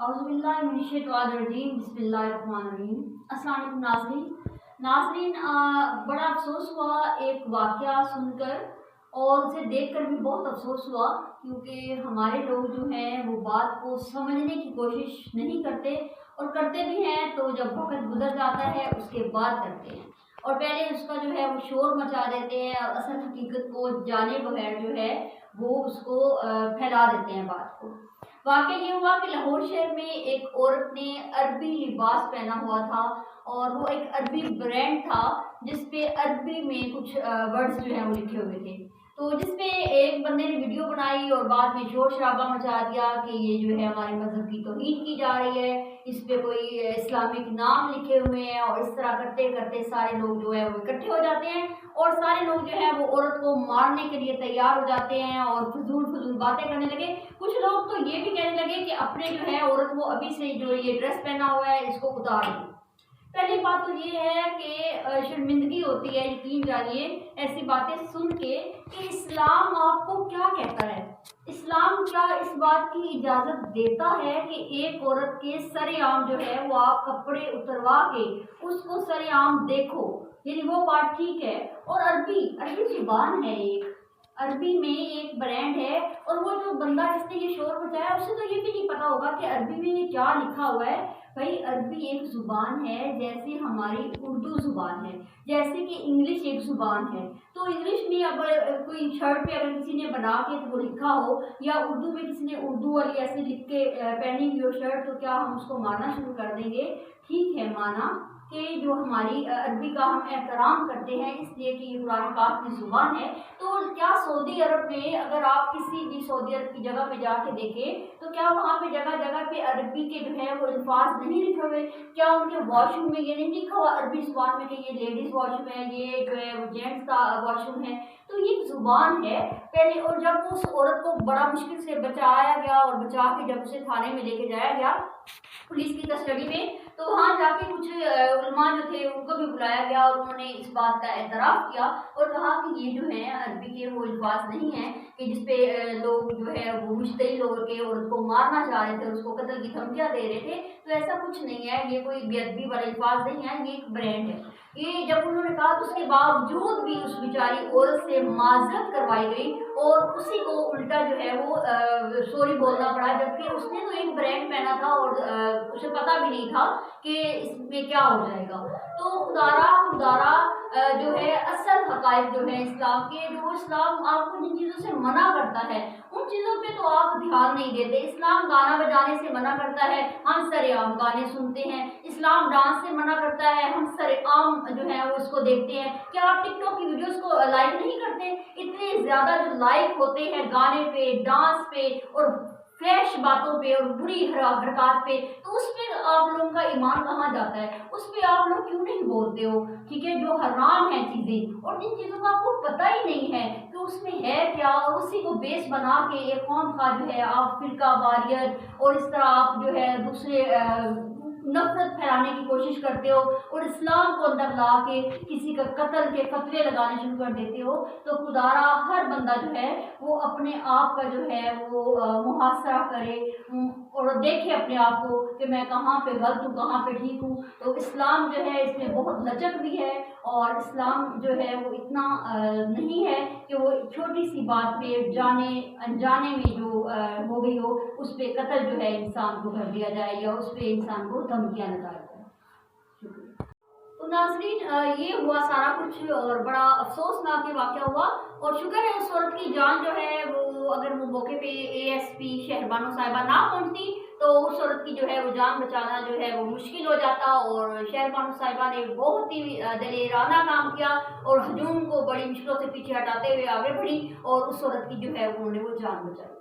اعوذ باللہ من الشیطان الرجیم، بسم اللہ الرحمن الرحیم۔ السلام علیکم ناظرین، بڑا افسوس ہوا ایک واقعہ سن کر، اور اسے دیکھ کر بھی بہت افسوس ہوا، کیونکہ ہمارے لوگ جو ہیں وہ بات کو سمجھنے کی کوشش نہیں کرتے، اور کرتے بھی ہیں تو جب وقت گزر جاتا ہے اس کے بعد کرتے ہیں، اور پہلے اس کا جو ہے وہ شور مچا دیتے ہیں، اور اصل حقیقت کو جانے بغیر جو ہے وہ اس کو پھیلا دیتے ہیں بات کو۔ واقعہ یہ ہوا کہ لاہور شہر میں ایک عورت نے عربی لباس پہنا ہوا تھا، اور وہ ایک عربی برانڈ تھا جس پہ عربی میں کچھ ورڈز جو ہیں وہ لکھے ہوئے تھے، تو جس پہ ایک بندے نے ویڈیو بنائی اور بعد میں شور شرابہ مچا دیا کہ یہ جو ہے ہمارے مذہب کی توہین کی جا رہی ہے، اس پہ کوئی اسلامک نام لکھے ہوئے ہیں، اور اس طرح کرتے کرتے سارے لوگ جو ہے وہ اکٹھے ہو جاتے ہیں، اور سارے لوگ جو ہے وہ عورت کو مارنے کے لیے تیار ہو جاتے ہیں اور فضول باتیں کرنے لگے۔ کچھ لوگ تو یہ بھی کہنے لگے کہ اپنے جو ہے عورت کو ابھی سے جو یہ ڈریس پہنا ہوا ہے اس کو اتار دو۔ پہلی بات تو یہ ہے کہ شرمندگی ہوتی ہے، یقین جانیے ایسی باتیں سن کے، کہ اسلام آپ کو کیا کہتا ہے؟ اسلام کیا اس بات کی اجازت دیتا ہے کہ ایک عورت کے سر عام جو ہے وہ آپ کپڑے اتروا کے اس کو سر عام دیکھو؟ یعنی وہ بات ٹھیک ہے۔ اور عربی زبان ہے، ایک عربی میں ایک برانڈ ہے، اور وہ جو بندہ جس نے یہ شور مچایا اسے تو یہ بھی نہیں پتا ہوگا کہ عربی میں یہ کیا لکھا ہوا ہے۔ بھائی عربی ایک زبان ہے جیسے ہماری اردو زبان ہے، جیسے کہ انگلش ایک زبان ہے، تو انگلش میں اگر کوئی شرٹ پہ اگر کسی نے بنا کے وہ لکھا ہو، یا اردو میں کسی نے اردو والی ایسے لکھ کے پہنی ہوئی ہو شرٹ، تو کیا ہم اس کو مارنا شروع کر دیں گے؟ ٹھیک ہے مانا کہ جو ہماری عربی کا ہم احترام کرتے ہیں اس لیے کہ یہ قرآن پاک کی زبان ہے، تو کیا سعودی عرب میں اگر آپ کسی بھی سعودی عرب کی جگہ پہ جا کے دیکھیں تو کیا وہاں پہ جگہ جگہ پہ عربی کے جو ہے وہ الفاظ نہیں لکھے ہوئے؟ کیا ان کے واش روم میں یہ نہیں لکھا ہوا عربی زبان میں کہ یہ لیڈیز واش روم ہے، یہ جو ہے وہ جینٹس کا واش روم ہے؟ تو یہ ایک زبان ہے پہلے، اور جب اس عورت کو بڑا مشکل سے بچایا گیا، اور بچا کے جب اسے تھانے میں لے کے جایا گیا پولیس کی کسٹڈی میں، تو وہاں جا کے کچھ علماء جو تھے ان کو بھی بلایا گیا، اور انہوں نے اس بات کا اعتراف کیا اور کہا کہ یہ جو ہے عربی کے وہ الفاظ نہیں ہیں کہ جس پہ لوگ جو ہے وہ مشتعل ہو کے عورت کو مارنا چاہ رہے تھے، اس کو قتل کی دھمکیاں دے رہے تھے، تو ایسا کچھ نہیں ہے، یہ کوئی بے ادبی والے الفاظ نہیں ہیں، یہ ایک برانڈ ہے۔ یہ جب انہوں نے کہا تو اس کے باوجود بھی اس بیچاری عورت سے معذرت کروائی گئی، اور اسی کو الٹا جو ہے وہ سوری بولنا پڑا، جبکہ اس نے تو ایک برانڈ پہنا تھا اور اسے پتا بھی نہیں تھا کہ اس میں کیا ہو جائے گا۔ تو خدارا جو ہے اصل حقائق جو ہے اسلام کے، جو اسلام آپ کو جن چیزوں سے منع کرتا ہے ان چیزوں پہ تو آپ دھیان نہیں دیتے۔ اسلام گانا بجانے سے منع کرتا ہے، ہم سر عام گانے سنتے ہیں۔ اسلام ڈانس سے منع کرتا ہے، ہم سر عام جو ہے وہ اس کو دیکھتے ہیں۔ کیا آپ ٹک ٹاک کی ویڈیوز کو لائک نہیں کرتے؟ اتنے زیادہ جو لائک ہوتے ہیں گانے پہ، ڈانس پہ، اور فریش باتوں پہ اور بری حرکات پہ، تو اس پہ آپ لوگوں کا ایمان کہاں جاتا ہے؟ اس پہ آپ لوگ کیوں نہیں بولتے ہو؟ ٹھیک ہے، جو حرام ہیں چیزیں اور جن چیزوں کا آپ کو پتہ ہی نہیں ہے کہ اس میں ہے کیا، اور اسی کو بیس بنا کے ایک قوم کا جو ہے آپ فرقہ واریت اور اس طرح آپ جو ہے دوسرے نفرت پھیلانے کی کوشش کرتے ہو، اور اسلام کو اندر لا کے کسی کا قتل کے فتوے لگانے شروع کر دیتے ہو، تو خدارا ہر بندہ جو ہے وہ اپنے آپ کا جو ہے وہ محاسبہ کرے اور دیکھے اپنے آپ کو کہ میں کہاں پہ غلط ہوں، کہاں پہ ٹھیک ہوں۔ تو اسلام جو ہے اس میں بہت لچک بھی ہے، اور اسلام جو ہے وہ اتنا نہیں ہے کہ وہ چھوٹی سی بات پہ جانے انجانے میں جو ہو گئی ہو اس پہ قتل جو ہے انسان کو کر دیا جائے، یا اس پہ انسان کو دھمکیاں لگایا جائے۔ شکریہ۔ تو ناظرین یہ ہوا سارا کچھ، اور بڑا افسوسناک یہ واقعہ ہوا، اور شکر ہے اس عورت کی جان جو ہے وہ اگر وہ موقع پہ ASP شہربانو صاحبہ نہ پہنچتی تو اس عورت کی جو ہے وہ جان بچانا جو ہے وہ مشکل ہو جاتا، اور شہربانو صاحبہ نے بہت ہی دلیرانہ کام کیا، اور ہجوم کو بڑی مشکلوں سے پیچھے ہٹاتے ہوئے آگے بڑھی، اور اس عورت کی جو ہے انہوں نے وہ جان بچائی۔